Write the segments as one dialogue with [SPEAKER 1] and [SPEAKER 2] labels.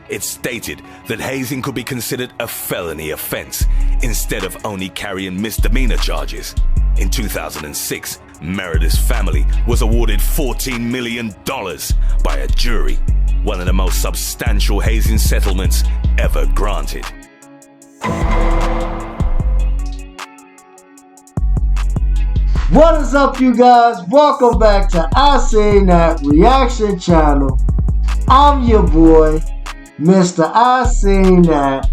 [SPEAKER 1] It stated that hazing could be considered a felony offense instead of only carrying misdemeanor charges. In 2006, Meredith's family was awarded $14 million by a jury, one of the most substantial hazing settlements ever granted.
[SPEAKER 2] What is up, you guys? Welcome back to I Seen That Reaction Channel. I'm your boy, Mr. I Seen That.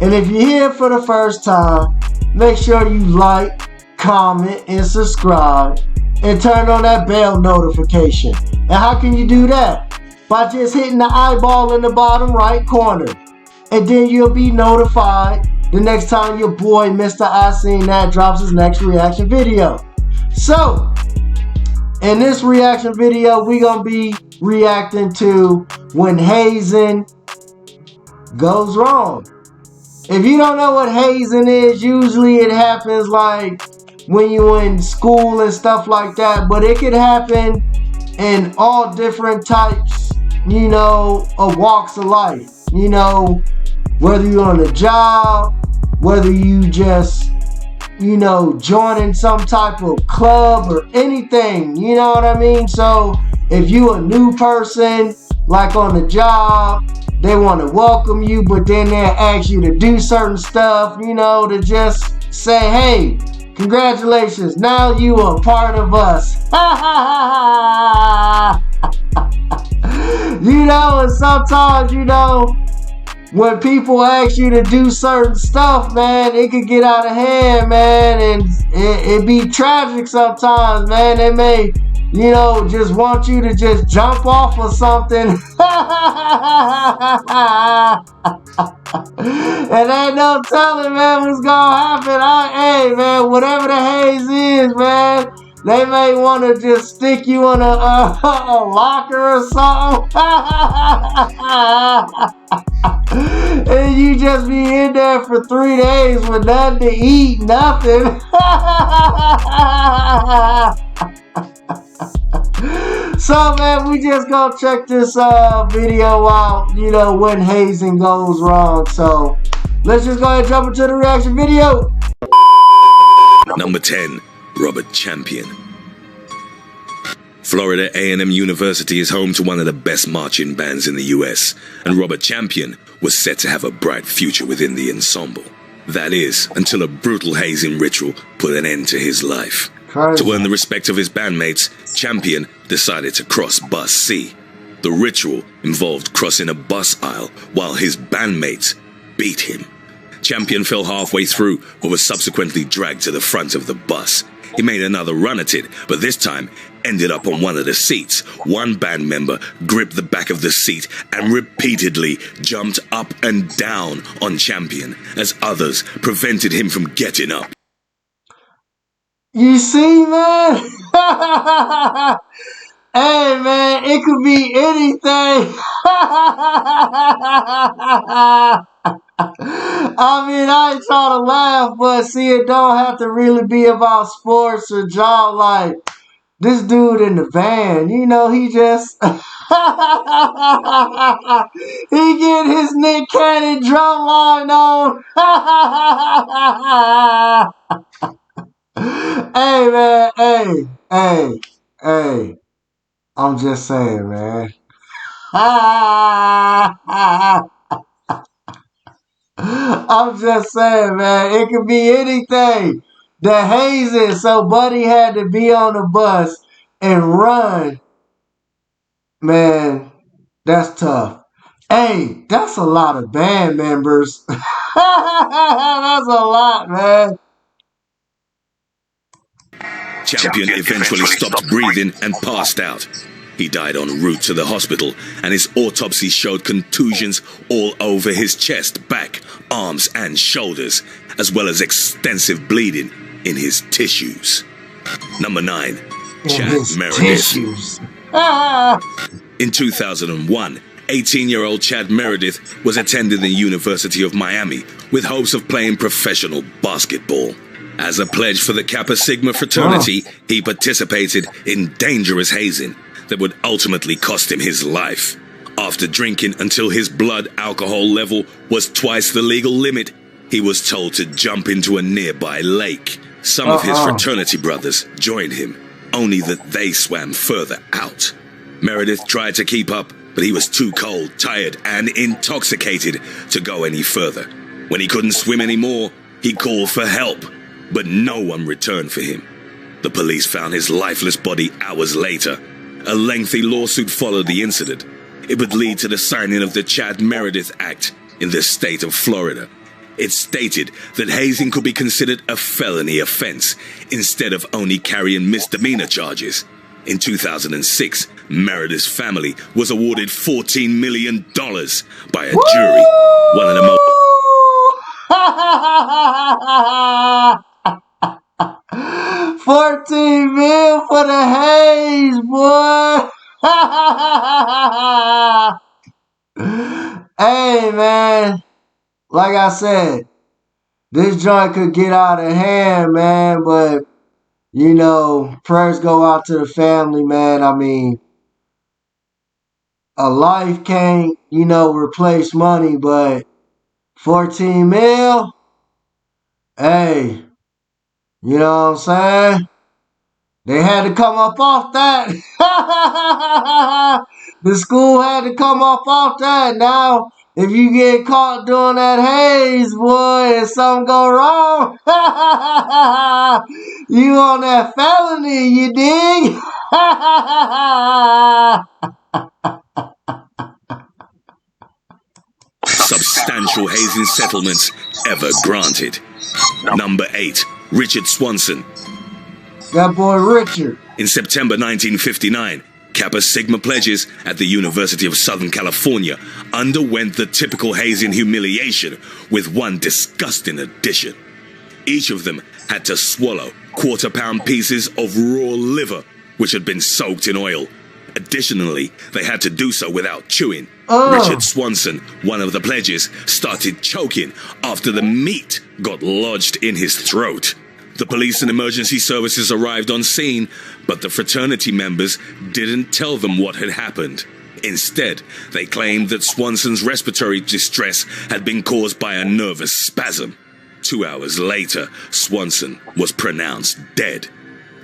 [SPEAKER 2] And if you're here for the first time, make sure you like, comment, and subscribe. And turn on that bell notification. And how can you do that? By just hitting the eyeball in the bottom right corner. And then you'll be notified the next time your boy, Mr. I Seen That, drops his next reaction video. So, in this reaction video, we're going to be reacting to when hazing goes wrong. If you don't know what hazing is, usually it happens like when you're in school and stuff like that. But it could happen in all different types, of walks of life. Whether you're on a job, whether you just joining some type of club or anything, you know what I mean? So if you a new person, like on the job, they want to welcome you, but then they ask you to do certain stuff, to just say, hey, congratulations, now you are part of us. And sometimes, when people ask you to do certain stuff, man, it could get out of hand, man, and it be tragic sometimes, man. They may, just want you to just jump off of something. And ain't no telling, man, what's gonna happen. Hey, man, whatever the haze is, man, they may want to just stick you in a locker or something. And you just be in there for 3 days with nothing to eat, nothing. So, man, we just gonna check this video out, when hazing goes wrong. So, let's just go ahead and jump into the reaction video.
[SPEAKER 1] Number 10. Robert Champion. Florida A&M University is home to one of the best marching bands in the US, and Robert Champion was set to have a bright future within the ensemble. That is, until a brutal hazing ritual put an end to his life.
[SPEAKER 2] Crazy.
[SPEAKER 1] To earn the respect of his bandmates, Champion decided to cross Bus C. The ritual involved crossing a bus aisle while his bandmates beat him. Champion fell halfway through, but was subsequently dragged to the front of the bus. He made another run at it, but this time ended up on one of the seats. One band member gripped the back of the seat and repeatedly jumped up and down on Champion, as others prevented him from getting up.
[SPEAKER 2] You see, man? Hey, man, it could be anything. I ain't trying to laugh, but see, it don't have to really be about sports or job. Like, this dude in the van, he just... he get his Nick Cannon drum line on. Hey, man, hey. I'm just saying, man. I'm just saying, man. It could be anything. The hazing, so Buddy had to be on the bus and run. Man, that's tough. Hey, that's a lot of band members. That's a lot, man.
[SPEAKER 1] Champion eventually stopped breathing and passed out. He died en route to the hospital, and his autopsy showed contusions all over his chest, back, arms, and shoulders, as well as extensive bleeding in his tissues. Number 9. Chad Meredith. In 2001, 18-year-old Chad Meredith was attending the University of Miami with hopes of playing professional basketball. As a pledge for the Kappa Sigma fraternity, he participated in dangerous hazing that would ultimately cost him his life. After drinking until his blood alcohol level was twice the legal limit, he was told to jump into a nearby lake. Some of his fraternity brothers joined him, only that they swam further out. Meredith tried to keep up, but he was too cold, tired, and intoxicated to go any further. When he couldn't swim anymore, he called for help, but no one returned for him. The police found his lifeless body hours later. A lengthy lawsuit followed the incident. It would lead to the signing of the Chad Meredith Act in the state of Florida. It stated that hazing could be considered a felony offense instead of only carrying misdemeanor charges. In 2006, Meredith's family was awarded $14 million by a jury. One of the most...
[SPEAKER 2] 14 mil for the haze, boy. Hey, man. Like I said, this joint could get out of hand, man, but, you know, prayers go out to the family, man. I mean, a life can't, you know, replace money, but 14 mil, hey, you know what I'm saying? They had to come up off that. The school had to come up off that. Now, if you get caught doing that haze, boy, and something go wrong, you on that felony, you dig?
[SPEAKER 1] Substantial hazing settlements ever granted. Number 8, Richard Swanson.
[SPEAKER 2] That boy Richard.
[SPEAKER 1] In September 1959, Kappa Sigma pledges at the University of Southern California underwent the typical hazing humiliation with one disgusting addition. Each of them had to swallow quarter-pound pieces of raw liver, which had been soaked in oil. Additionally, they had to do so without chewing. Richard Swanson, one of the pledges, started choking after the meat got lodged in his throat. The police and emergency services arrived on scene, but the fraternity members didn't tell them what had happened. Instead, they claimed that Swanson's respiratory distress had been caused by a nervous spasm. 2 hours later, Swanson was pronounced dead.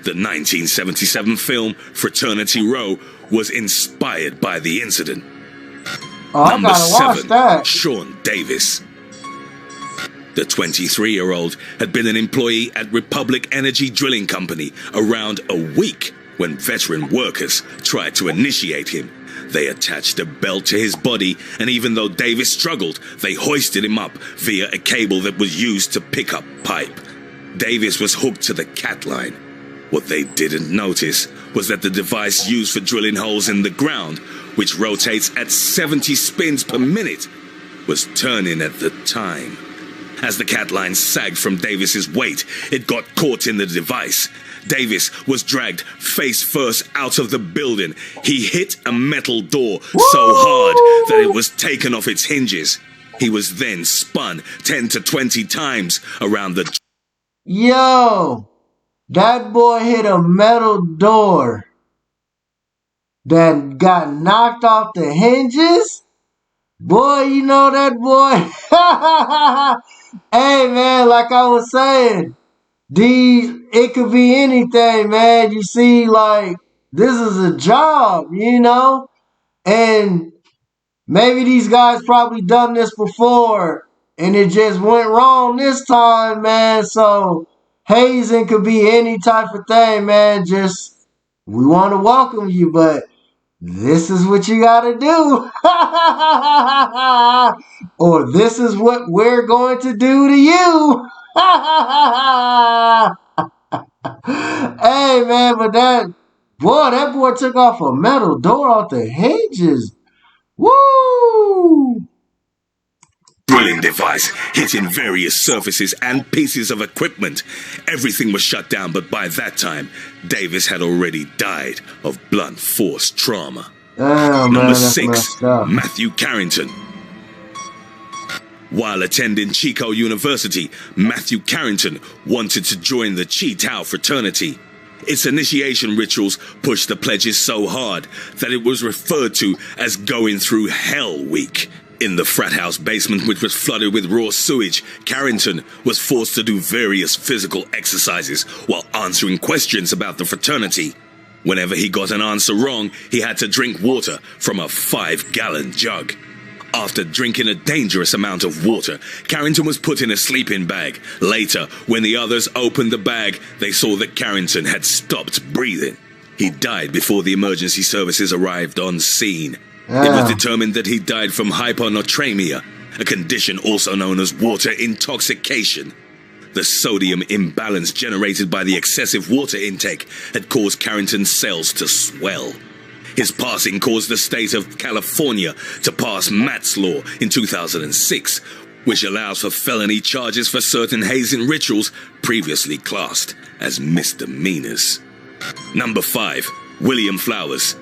[SPEAKER 1] The 1977 film Fraternity Row was inspired by the incident. Number 7, Sean Davis. The 23-year-old had been an employee at Republic Energy Drilling Company around a week when veteran workers tried to initiate him. They attached a belt to his body, and even though Davis struggled, they hoisted him up via a cable that was used to pick up pipe. Davis was hooked to the cat line. What they didn't notice was that the device used for drilling holes in the ground, which rotates at 70 spins per minute, was turning at the time. As the cat line sagged from Davis's weight, it got caught in the device. Davis was dragged face first out of the building. He hit a metal door so hard that it was taken off its hinges. He was then spun 10 to 20 times around the...
[SPEAKER 2] Yo, that boy hit a metal door that got knocked off the hinges? Boy, you know that boy. Hey, man, like I was saying, it could be anything, man. You see, like, this is a job, you know? And maybe these guys probably done this before, and it just went wrong this time, man. So, hazing could be any type of thing, man. Just, we want to welcome you, but this is what you gotta do. Or this is what we're going to do to you. Hey, man, but that boy took off a metal door off the hinges. Woo!
[SPEAKER 1] Drilling device hitting various surfaces and pieces of equipment. Everything was shut down, but by that time, Davis had already died of blunt force trauma. Number 6, Matthew Carrington. While attending Chico University, Matthew Carrington wanted to join the Chi Tau fraternity. Its initiation rituals pushed the pledges so hard that it was referred to as going through Hell Week. In the frat house basement, which was flooded with raw sewage, Carrington was forced to do various physical exercises while answering questions about the fraternity. Whenever he got an answer wrong, he had to drink water from a 5-gallon jug. After drinking a dangerous amount of water, Carrington was put in a sleeping bag. Later, when the others opened the bag, they saw that Carrington had stopped breathing. He died before the emergency services arrived on scene. It was determined that he died from hyponatremia, a condition also known as water intoxication. The sodium imbalance generated by the excessive water intake had caused Carrington's cells to swell. His passing caused the state of California to pass Matt's Law in 2006, which allows for felony charges for certain hazing rituals previously classed as misdemeanors. Number 5. William Flowers.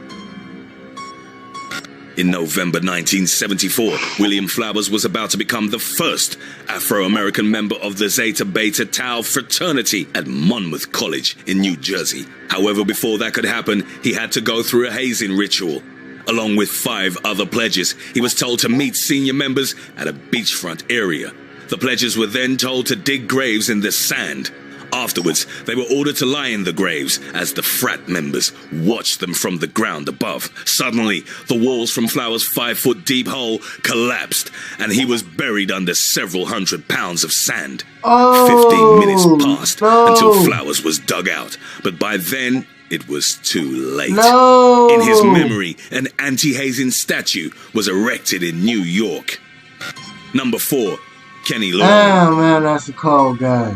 [SPEAKER 1] In November 1974, William Flowers was about to become the first Afro-American member of the Zeta Beta Tau fraternity at Monmouth College in New Jersey. However, before that could happen, he had to go through a hazing ritual. Along with 5 other pledges, he was told to meet senior members at a beachfront area. The pledges were then told to dig graves in the sand. Afterwards, they were ordered to lie in the graves as the frat members watched them from the ground above. Suddenly, the walls from Flowers' 5-foot deep hole collapsed, and he was buried under several hundred pounds of sand. 15 minutes passed until Flowers was dug out, but by then, it was too late. In his memory, an anti-hazing statue was erected in New York. Number 4. Kenny Long.
[SPEAKER 2] Damn, man, that's a cold guy.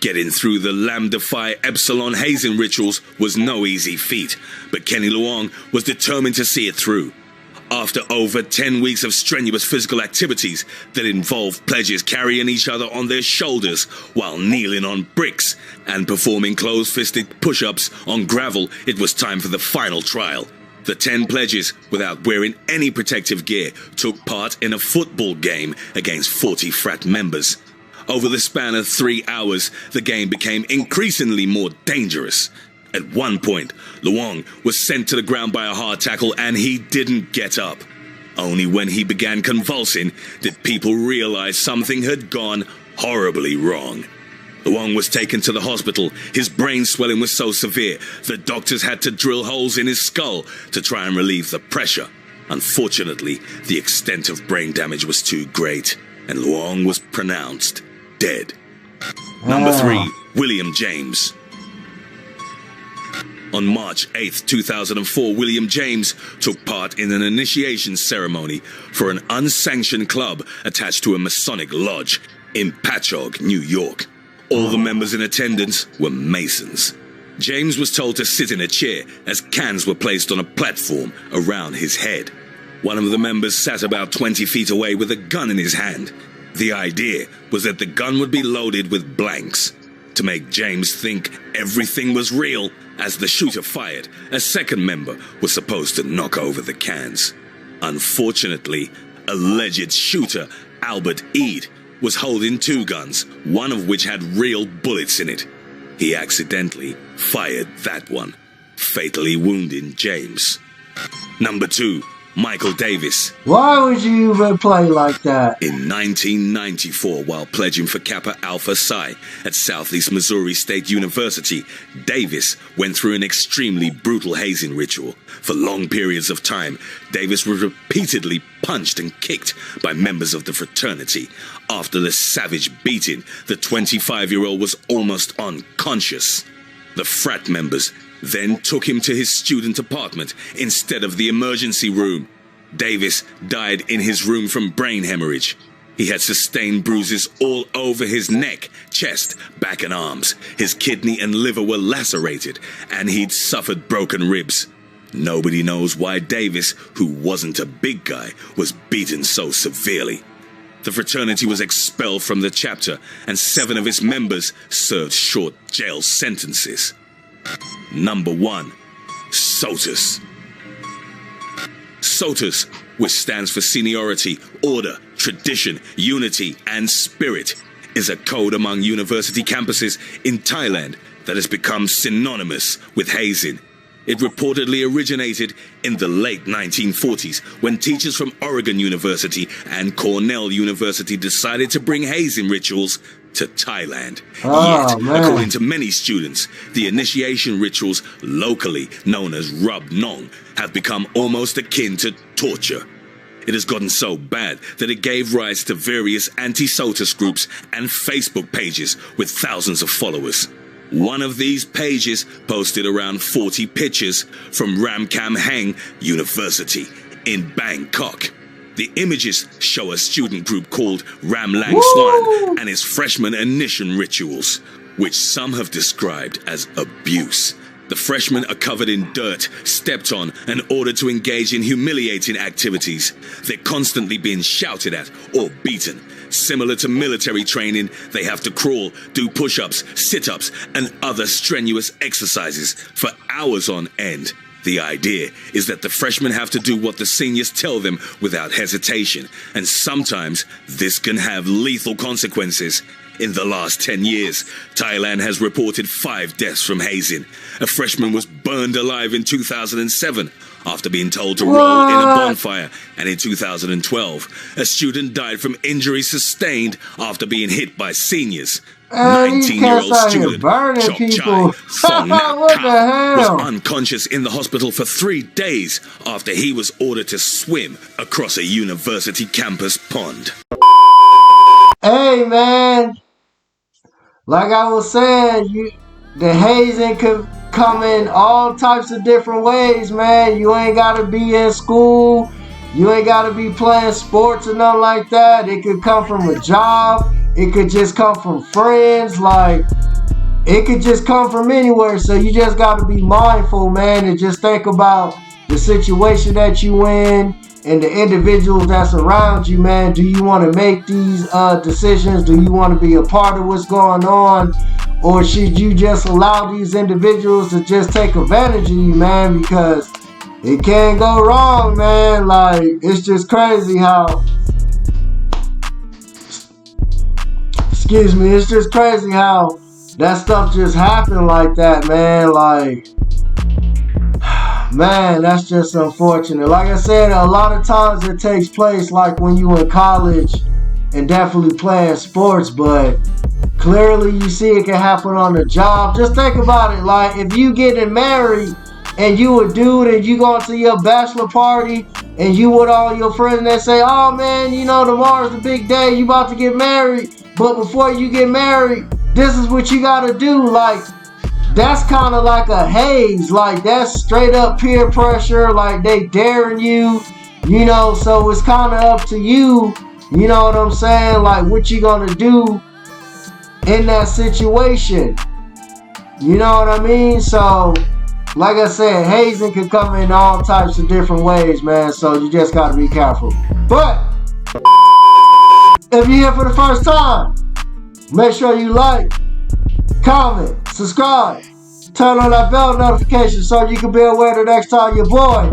[SPEAKER 1] Getting through the Lambda Phi Epsilon hazing rituals was no easy feat, but Kenny Luong was determined to see it through. After over 10 weeks of strenuous physical activities that involved pledges carrying each other on their shoulders while kneeling on bricks and performing closed-fisted push-ups on gravel, it was time for the final trial. The 10 pledges, without wearing any protective gear, took part in a football game against 40 frat members. Over the span of 3 hours, the game became increasingly more dangerous. At one point, Luong was sent to the ground by a hard tackle and he didn't get up. Only when he began convulsing did people realize something had gone horribly wrong. Luong was taken to the hospital. His brain swelling was so severe, the doctors had to drill holes in his skull to try and relieve the pressure. Unfortunately, the extent of brain damage was too great, and Luong was pronounced dead. Number 3. William James. On March 8, 2004, William James took part in an initiation ceremony for an unsanctioned club attached to a Masonic lodge in Patchogue, New York. All the members in attendance were Masons. James was told to sit in a chair as cans were placed on a platform around his head. One of the members sat about 20 feet away with a gun in his hand. The idea was that the gun would be loaded with blanks. To make James think everything was real, as the shooter fired, a second member was supposed to knock over the cans. Unfortunately, alleged shooter Albert Eade was holding 2 guns, one of which had real bullets in it. He accidentally fired that one, fatally wounding James. Number 2. Michael Davis.
[SPEAKER 2] Why would you even play like that?
[SPEAKER 1] In 1994, while pledging for Kappa Alpha Psi at Southeast Missouri State University, Davis went through an extremely brutal hazing ritual. For long periods of time, Davis was repeatedly punched and kicked by members of the fraternity. After the savage beating, the 25-year-old was almost unconscious. The frat members then took him to his student apartment instead of the emergency room. Davis died in his room from brain hemorrhage. He had sustained bruises all over his neck, chest, back and arms. His kidney and liver were lacerated, and he'd suffered broken ribs. Nobody knows why Davis, who wasn't a big guy, was beaten so severely. The fraternity was expelled from the chapter, and 7 of its members served short jail sentences. Number 1. SOTUS. SOTUS, which stands for Seniority, Order, Tradition, Unity, and Spirit, is a code among university campuses in Thailand that has become synonymous with hazing. It reportedly originated in the late 1940s when teachers from Oregon University and Cornell University decided to bring hazing rituals to Thailand. Yet, according to many students, the initiation rituals, locally known as Rub Nong, have become almost akin to torture. It has gotten so bad that it gave rise to various anti-SOTUS groups and Facebook pages with thousands of followers. One of these pages posted around 40 pictures from Ramkam Hang University in Bangkok. The images show a student group called Ram Lang Swan and his freshman initiation rituals, which some have described as abuse. The freshmen are covered in dirt, stepped on, and ordered to engage in humiliating activities. They're constantly being shouted at or beaten. Similar to military training, they have to crawl, do push-ups, sit-ups, and other strenuous exercises for hours on end. The idea is that the freshmen have to do what the seniors tell them without hesitation, and sometimes this can have lethal consequences. In the last 10 years, Thailand has reported 5 deaths from hazing. A freshman was burned alive in 2007 after being told to roll in a bonfire, and in 2012, a student died from injuries sustained after being hit by seniors. 19-year-old student Chok Chai Thong Nap Kao was unconscious in the hospital for 3 days after he was ordered to swim across a university campus pond.
[SPEAKER 2] Hey man, like I was saying, the hazing could come in all types of different ways, man. You ain't gotta be in school. You ain't gotta be playing sports or nothing like that. It could come from a job. It could just come from friends. Like, it could just come from anywhere. So you just gotta be mindful, man, and just think about the situation that you in and the individuals that's around you, man. Do you want to make these decisions? Do you want to be a part of what's going on? Or should you just allow these individuals to just take advantage of you, man? Because it can't go wrong, man. Like, it's just crazy how, excuse me, it's just crazy how that stuff just happened like that, man. Like, man, that's just unfortunate. Like I said, a lot of times it takes place like when you in college and definitely playing sports, but clearly you see it can happen on the job. Just think about it. Like, if you getting married and you a dude and you going to your bachelor party and you with all your friends and they say, oh man, you know, tomorrow's the big day, you about to get married, but before you get married, this is what you got to do. Like, that's kind of like a haze. Like, that's straight up peer pressure. Like, they daring you, you know, so it's kind of up to you, you know what I'm saying? Like, what you gonna do in that situation, you know what I mean? So, like I said, hazing can come in all types of different ways, man, so you just gotta be careful. But if you're here for the first time, make sure you like, comment, subscribe, turn on that bell notification so you can be aware the next time your boy,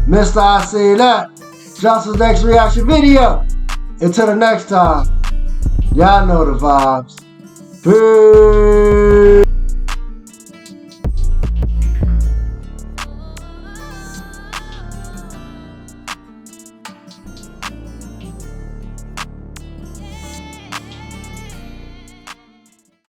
[SPEAKER 2] Mr. I See That, drops his next reaction video. Until the next time, y'all know the vibes. Peace.